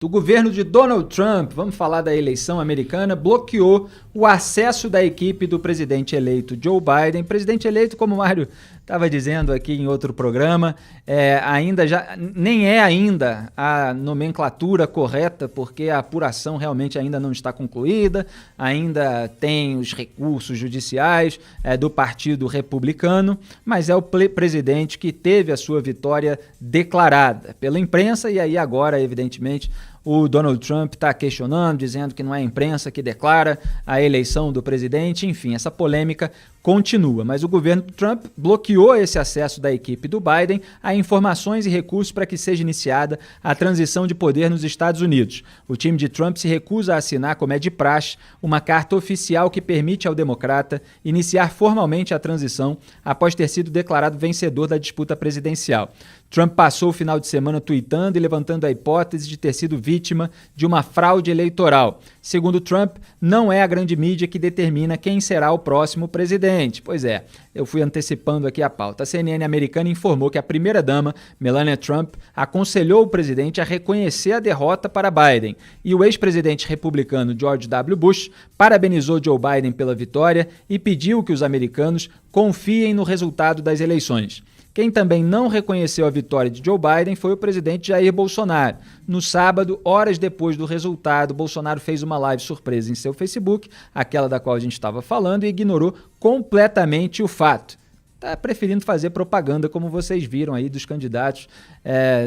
O governo de Donald Trump, vamos falar da eleição americana, bloqueou o acesso da equipe do presidente eleito Joe Biden. Presidente eleito, como o Mário estava dizendo aqui em outro programa, nem é ainda a nomenclatura correta, porque a apuração realmente ainda não está concluída, ainda tem os recursos judiciais do Partido Republicano, mas é o presidente que teve a sua vitória declarada pela imprensa, e aí agora, evidentemente, o Donald Trump está questionando, dizendo que não é a imprensa que declara a eleição do presidente. Enfim, essa polêmica continua, mas o governo Trump bloqueou esse acesso da equipe do Biden a informações e recursos para que seja iniciada a transição de poder nos Estados Unidos. O time de Trump se recusa a assinar, como é de praxe, uma carta oficial que permite ao democrata iniciar formalmente a transição após ter sido declarado vencedor da disputa presidencial. Trump passou o final de semana tuitando e levantando a hipótese de ter sido vítima de uma fraude eleitoral. Segundo Trump, não é a grande mídia que determina quem será o próximo presidente. Pois é, eu fui antecipando aqui a pauta. A CNN americana informou que a primeira-dama, Melania Trump, aconselhou o presidente a reconhecer a derrota para Biden. E o ex-presidente republicano George W. Bush parabenizou Joe Biden pela vitória e pediu que os americanos confiem no resultado das eleições. Quem também não reconheceu a vitória de Joe Biden foi o presidente Jair Bolsonaro. No sábado, horas depois do resultado, Bolsonaro fez uma live surpresa em seu Facebook, aquela da qual a gente estava falando, e ignorou completamente o fato. Está preferindo fazer propaganda, como vocês viram aí, dos candidatos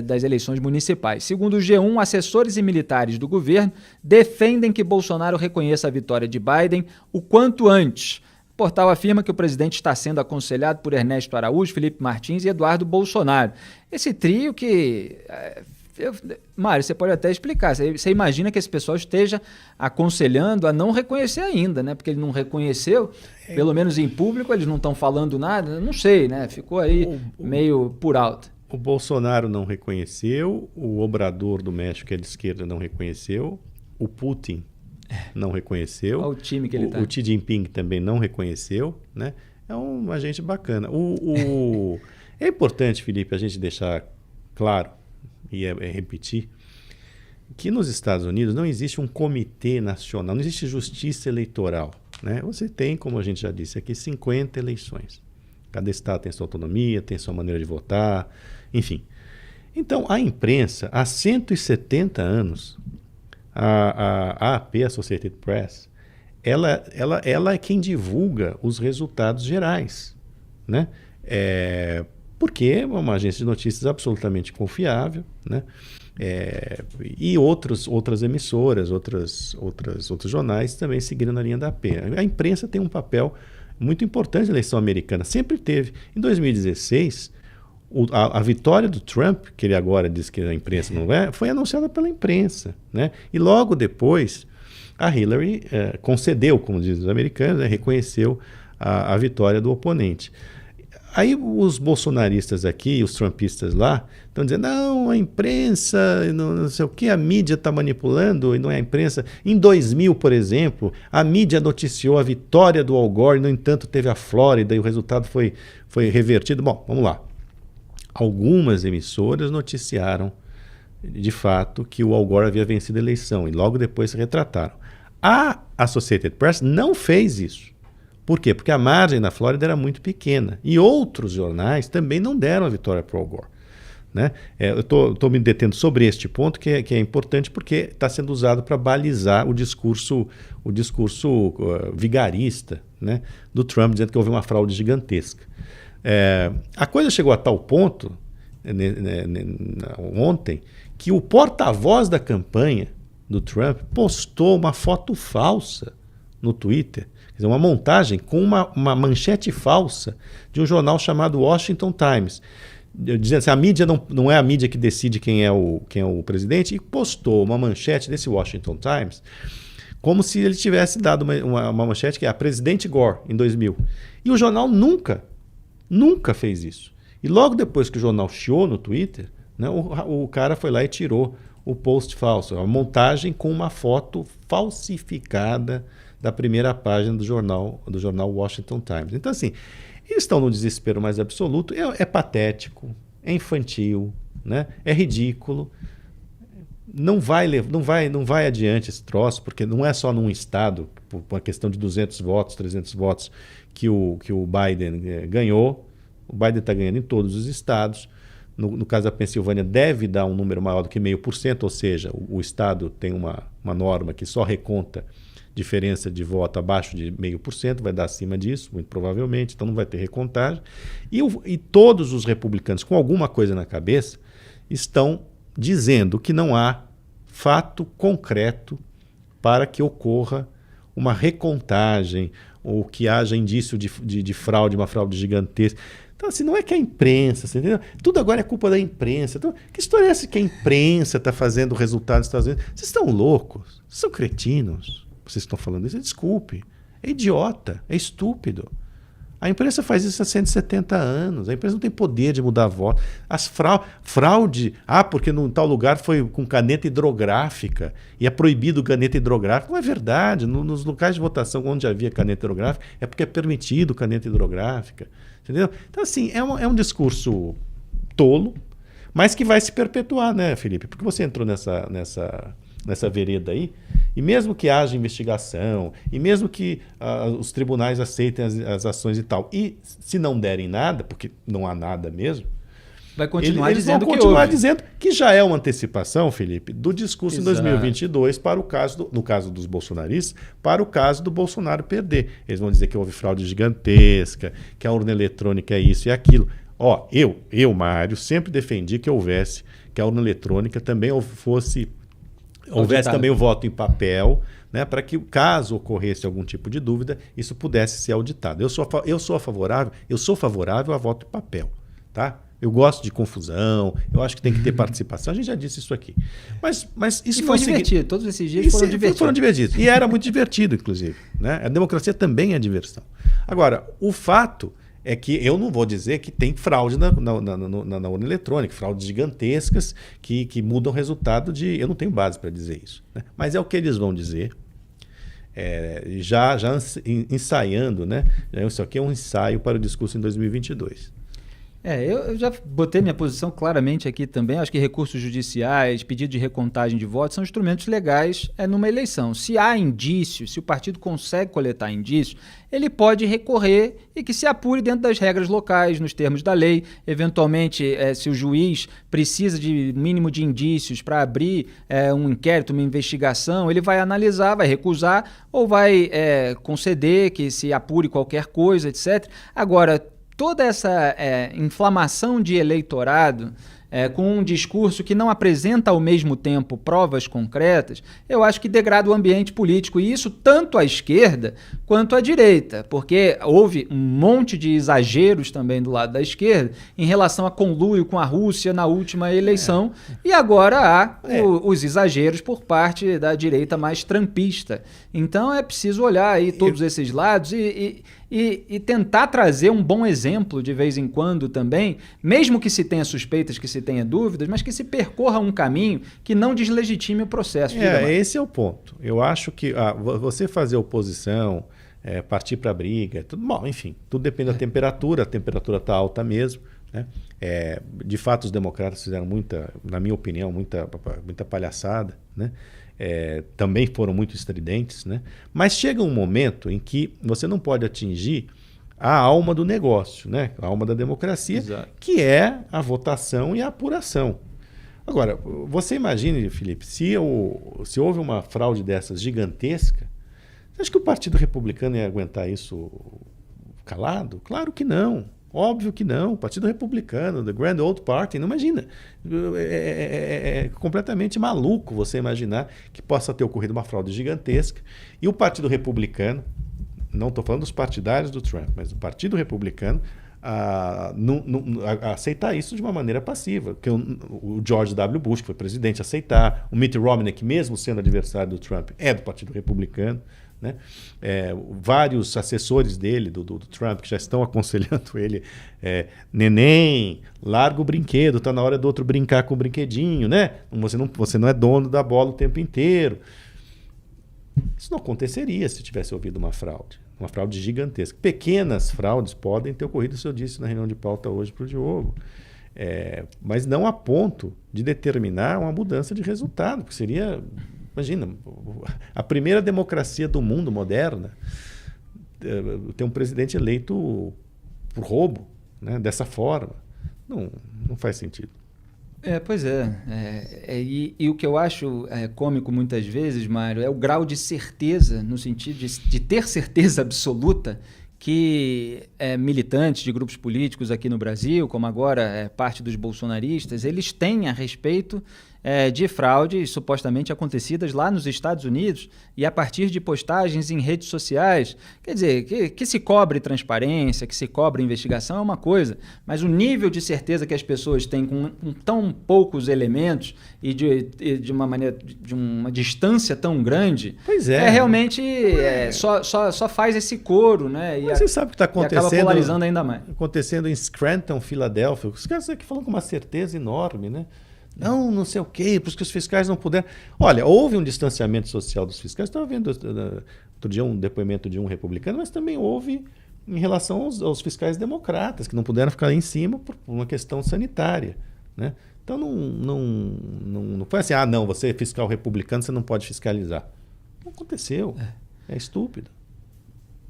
das eleições municipais. Segundo o G1, assessores e militares do governo defendem que Bolsonaro reconheça a vitória de Biden o quanto antes. O portal afirma que o presidente está sendo aconselhado por Ernesto Araújo, Felipe Martins e Eduardo Bolsonaro. Esse trio que... Mário, você pode até explicar. Você imagina que esse pessoal esteja aconselhando a não reconhecer ainda, né? Porque ele não reconheceu, pelo menos em público, eles não estão falando nada. Não sei, né? Ficou aí meio por alto. O Bolsonaro não reconheceu, o Obrador do México, que é de esquerda, não reconheceu, o Putin não reconheceu. Olha o time que ele tá. O Xi Jinping também não reconheceu, né? É uma gente bacana. É importante, Felipe, a gente deixar claro e repetir que nos Estados Unidos não existe um comitê nacional, não existe justiça eleitoral, né? Você tem, como a gente já disse aqui, 50 eleições. Cada estado tem sua autonomia, tem sua maneira de votar, enfim. Então, a imprensa, há 170 anos, a AP, a Associated Press, ela é quem divulga os resultados gerais, né? Porque é uma agência de notícias absolutamente confiável, né? E outras emissoras, outros jornais também seguiram na linha da AP. A imprensa tem um papel muito importante na eleição americana, sempre teve. Em 2016, a vitória do Trump, que ele agora diz que a imprensa não é, foi anunciada pela imprensa, né? E logo depois, a Hillary concedeu, como dizem os americanos, né? Reconheceu a vitória do oponente. Aí os bolsonaristas aqui, os trumpistas lá, estão dizendo, não, a imprensa, não sei o que, a mídia está manipulando, e não é a imprensa. Em 2000, por exemplo, a mídia noticiou a vitória do Al Gore, no entanto teve a Flórida e o resultado foi revertido. Bom, vamos lá. Algumas emissoras noticiaram, de fato, que o Al Gore havia vencido a eleição, e logo depois se retrataram. A Associated Press não fez isso. Por quê? Porque a margem na Flórida era muito pequena. E outros jornais também não deram a vitória para o Al Gore, né? Eu estou me detendo sobre este ponto, que é importante, porque está sendo usado para balizar o discurso vigarista, né, do Trump, dizendo que houve uma fraude gigantesca. A coisa chegou a tal ponto, ontem, que o porta-voz da campanha do Trump postou uma foto falsa no Twitter, quer dizer, uma montagem com uma manchete falsa de um jornal chamado Washington Times, dizendo assim, a mídia não é a mídia que decide quem é o presidente, e postou uma manchete desse Washington Times como se ele tivesse dado uma manchete que é a Presidente Gore, em 2000. E o jornal nunca fez isso. E logo depois que o jornal chiou no Twitter, né, o cara foi lá e tirou o post falso, a montagem com uma foto falsificada da primeira página do jornal Washington Times. Então, assim, eles estão no desespero mais absoluto, é patético, é infantil, né? É ridículo. não vai adiante esse troço, porque não é só num estado, por uma questão de 200 votos, 300 votos, que o Biden ganhou. O Biden está ganhando em todos os estados. No caso da Pensilvânia, deve dar um número maior do que 0,5%, ou seja, o estado tem uma norma que só reconta diferença de voto abaixo de 0,5%, vai dar acima disso, muito provavelmente, então não vai ter recontagem. E todos os republicanos, com alguma coisa na cabeça, estão dizendo que não há fato concreto para que ocorra uma recontagem ou que haja indício de fraude, uma fraude gigantesca. Então, assim, não é que a imprensa, você entendeu? Tudo agora é culpa da imprensa. Então, que história é essa que a imprensa está fazendo o resultado dos Estados Unidos? Vocês estão loucos? Vocês são cretinos? Vocês estão falando isso? Desculpe. É idiota, é estúpido. A imprensa faz isso há 170 anos. A imprensa não tem poder de mudar voto. As fraude, porque em tal lugar foi com caneta hidrográfica e é proibido caneta hidrográfica. Não é verdade. Nos locais de votação onde havia caneta hidrográfica, é porque é permitido caneta hidrográfica. Entendeu? Então, assim, é um discurso tolo, mas que vai se perpetuar, né, Felipe? Porque você entrou nessa vereda aí, e mesmo que haja investigação, e mesmo que os tribunais aceitem as ações e tal, e se não derem nada, porque não há nada mesmo, vai continuar eles dizendo vão que continuar houve. dizendo que já é uma antecipação, Felipe, do discurso Exato. em 2022 para o caso, no caso dos bolsonaristas, para o caso do Bolsonaro perder. Eles vão dizer que houve fraude gigantesca, que a urna eletrônica é isso e aquilo. Eu, Mário, sempre defendi que a urna eletrônica também houvesse também o voto em papel, né, para que, caso ocorresse algum tipo de dúvida, isso pudesse ser auditado. Eu sou favorável a voto em papel, tá? Eu gosto de confusão, eu acho que tem que ter participação. A gente já disse isso aqui. Mas isso foi divertido. Todos esses dias foram divertidos. E era muito divertido, inclusive. Né? A democracia também é diversão. Agora, o fato é que eu não vou dizer que tem fraude na urna eletrônica, fraudes gigantescas que mudam o resultado de... Eu não tenho base para dizer isso. Né? Mas é o que eles vão dizer, já ensaiando, né? Isso aqui é um ensaio para o discurso em 2022. Eu já botei minha posição claramente aqui também. Acho que recursos judiciais, pedido de recontagem de votos são instrumentos legais numa eleição. Se há indícios, se o partido consegue coletar indícios, ele pode recorrer e que se apure dentro das regras locais, nos termos da lei. Eventualmente, se o juiz precisa de mínimo de indícios para abrir um inquérito, uma investigação, ele vai analisar, vai recusar ou vai conceder que se apure qualquer coisa, etc. Agora, toda essa inflamação de eleitorado com um discurso que não apresenta ao mesmo tempo provas concretas, eu acho que degrada o ambiente político, e isso tanto à esquerda quanto à direita, porque houve um monte de exageros também do lado da esquerda em relação a conluio com a Rússia na última eleição, e agora há os exageros por parte da direita mais trumpista. Então é preciso olhar aí todos esses lados e tentar trazer um bom exemplo de vez em quando também, mesmo que se tenha suspeitas, que se tenha dúvidas, mas que se percorra um caminho que não deslegitime o processo. Esse é o ponto. Eu acho que você fazer oposição, partir para a briga, tudo bom, enfim, tudo depende da temperatura, a temperatura está alta mesmo. Né? De fato, os democratas fizeram na minha opinião, muita palhaçada, né? Também foram muito estridentes, né? Mas chega um momento em que você não pode atingir a alma do negócio, né? A alma da democracia, Exato. Que é a votação e a apuração. Agora, você imagine, Felipe, se houve uma fraude dessas gigantesca, você acha que o Partido Republicano ia aguentar isso calado? Claro que não. Óbvio que não. O Partido Republicano, the Grand Old Party, não imagina. É completamente maluco você imaginar que possa ter ocorrido uma fraude gigantesca. E o Partido Republicano, não estou falando dos partidários do Trump, mas o Partido Republicano aceitar isso de uma maneira passiva. Porque o George W. Bush, que foi presidente, aceitar. O Mitt Romney, que mesmo sendo adversário do Trump, é do Partido Republicano. Né? Vários assessores dele, do Trump, que já estão aconselhando ele, neném, larga o brinquedo, está na hora do outro brincar com o brinquedinho, né? Você não é dono da bola o tempo inteiro. Isso não aconteceria se tivesse ouvido uma fraude gigantesca. Pequenas fraudes podem ter ocorrido, isso eu disse na reunião de pauta hoje para o Diogo. Mas não a ponto de determinar uma mudança de resultado, que seria, imagina, a primeira democracia do mundo moderna ter um presidente eleito por roubo, né, dessa forma. Não faz sentido. Pois é. E o que eu acho cômico muitas vezes, Mário, é o grau de certeza, no sentido de ter certeza absoluta que militantes de grupos políticos aqui no Brasil, como agora parte dos bolsonaristas, eles têm a respeito de fraudes supostamente acontecidas lá nos Estados Unidos e a partir de postagens em redes sociais. Quer dizer, que se cobre transparência, que se cobre investigação é uma coisa, mas o nível de certeza que as pessoas têm com tão poucos elementos e de uma distância tão grande, pois é, realmente só faz esse coro, né? Mas você sabe o que está acontecendo? E acaba polarizando ainda mais. Acontecendo em Scranton, Filadélfia. Os caras aqui falam com uma certeza enorme, né? Não sei o quê, porque os fiscais não puderam. Olha, houve um distanciamento social dos fiscais. Estava vendo outro dia um depoimento de um republicano, mas também houve em relação aos fiscais democratas, que não puderam ficar lá em cima por uma questão sanitária, né? Então não foi assim, não, você é fiscal republicano, você não pode fiscalizar. Não aconteceu. É estúpido.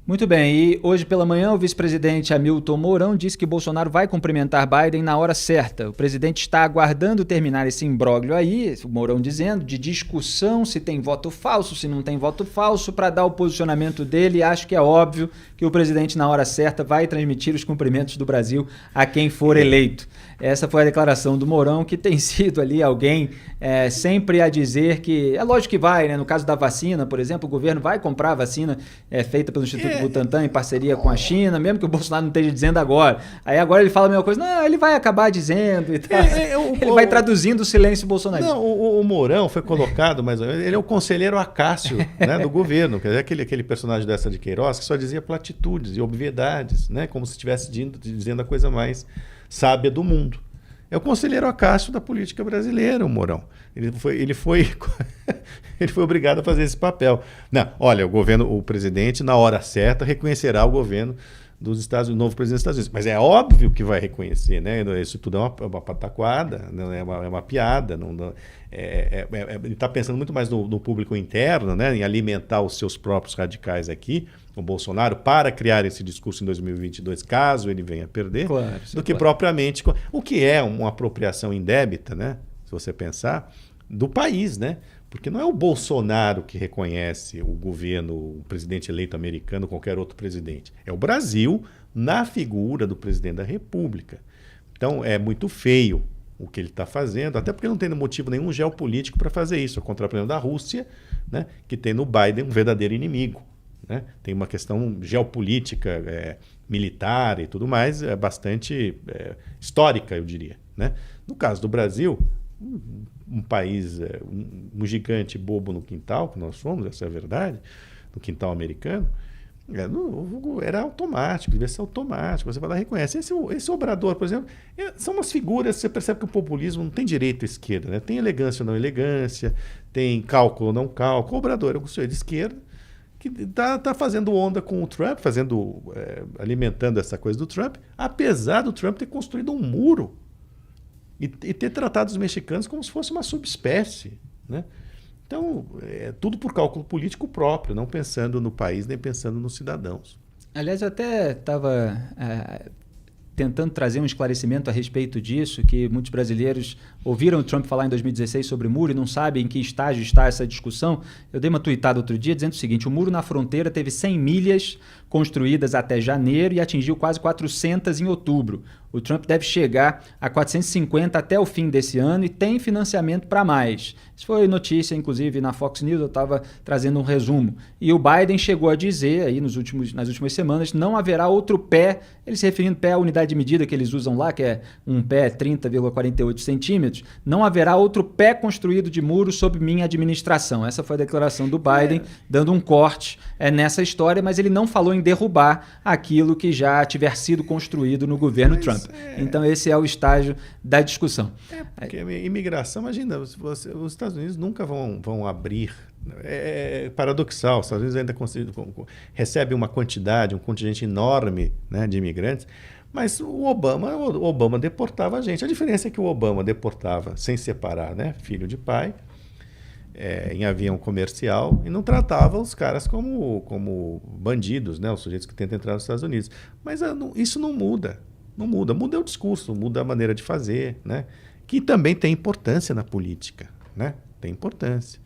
Muito bem, e hoje pela manhã o vice-presidente Hamilton Mourão disse que Bolsonaro vai cumprimentar Biden na hora certa. O presidente está aguardando terminar esse imbróglio aí, o Mourão dizendo, de discussão se tem voto falso, se não tem voto falso, para dar o posicionamento dele. Acho que é óbvio que o presidente na hora certa vai transmitir os cumprimentos do Brasil a quem for eleito. Essa foi a declaração do Mourão, que tem sido ali alguém sempre a dizer que... É lógico que vai, né? No caso da vacina, por exemplo, o governo vai comprar a vacina feita pelo Instituto Butantan em parceria com a China, mesmo que o Bolsonaro não esteja dizendo agora. Aí agora ele fala a mesma coisa. Não, ele vai acabar dizendo e tal. Ele vai traduzindo o silêncio bolsonarista. Não, o Mourão foi colocado, mas ele é o conselheiro Acácio, né, do governo. Quer dizer, aquele personagem dessa de Queiroz que só dizia platitudes e obviedades, né, como se estivesse dizendo a coisa mais sábia do mundo. É o conselheiro Acácio da política brasileira, o Mourão. Ele foi obrigado a fazer esse papel. Não, olha, o presidente, na hora certa, reconhecerá o governo dos Estados Unidos, o novo presidente dos Estados Unidos. Mas é óbvio que vai reconhecer, né? Isso tudo é uma pataquada, não é uma piada. Ele está pensando muito mais no público interno, né? Em alimentar os seus próprios radicais aqui, o Bolsonaro, para criar esse discurso em 2022, caso ele venha a perder, do que propriamente... O que é uma apropriação indébita, né? Se você pensar, do país, né? Porque não é o Bolsonaro que reconhece o governo, o presidente eleito americano, qualquer outro presidente. É o Brasil na figura do presidente da República. Então, é muito feio o que ele está fazendo, até porque não tem motivo nenhum geopolítico para fazer isso. É contra a plano da Rússia, né, que tem no Biden um verdadeiro inimigo. Né? Tem uma questão geopolítica, militar e tudo mais, bastante histórica, eu diria. Né? No caso do Brasil, um país, um gigante bobo no quintal, que nós somos, essa é a verdade, no quintal americano, era automático, devia ser automático. Você vai lá e reconhece. Esse Obrador, por exemplo, são umas figuras, você percebe que o populismo não tem direita ou esquerda, né? Tem elegância ou não elegância, tem cálculo ou não cálculo. O Obrador é um senhor de esquerda que está fazendo onda com o Trump, alimentando essa coisa do Trump, apesar do Trump ter construído um muro e ter tratado os mexicanos como se fosse uma subespécie, né? Então, tudo por cálculo político próprio, não pensando no país, nem pensando nos cidadãos. Aliás, eu até estava tentando trazer um esclarecimento a respeito disso, que muitos brasileiros ouviram o Trump falar em 2016 sobre muro e não sabem em que estágio está essa discussão. Eu dei uma tuitada outro dia dizendo o seguinte: o muro na fronteira teve 100 milhas construídas até janeiro e atingiu quase 400 em outubro. O Trump deve chegar a 450 até o fim desse ano e tem financiamento para mais. Isso foi notícia, inclusive, na Fox News, eu estava trazendo um resumo. E o Biden chegou a dizer, aí nas últimas semanas, não haverá outro pé, ele se referindo pé à unidade de medida que eles usam lá, que é um pé 30,48 centímetros, não haverá outro pé construído de muro sob minha administração. Essa foi a declaração do Biden, dando um corte nessa história, mas ele não falou em derrubar aquilo que já tiver sido construído no governo Trump. Então esse é o estágio da discussão. Porque imigração, imagina, os Estados Unidos nunca vão abrir. É paradoxal, os Estados Unidos ainda recebe uma quantidade, um contingente enorme, né, de imigrantes, Mas o Obama deportava a gente. A diferença é que o Obama deportava sem separar, né? Filho de pai, em avião comercial, e não tratava os caras como bandidos, né? Os sujeitos que tentam entrar nos Estados Unidos. Mas isso não muda. Não muda. Muda o discurso, muda a maneira de fazer, né? Que também tem importância na política, né? Tem importância.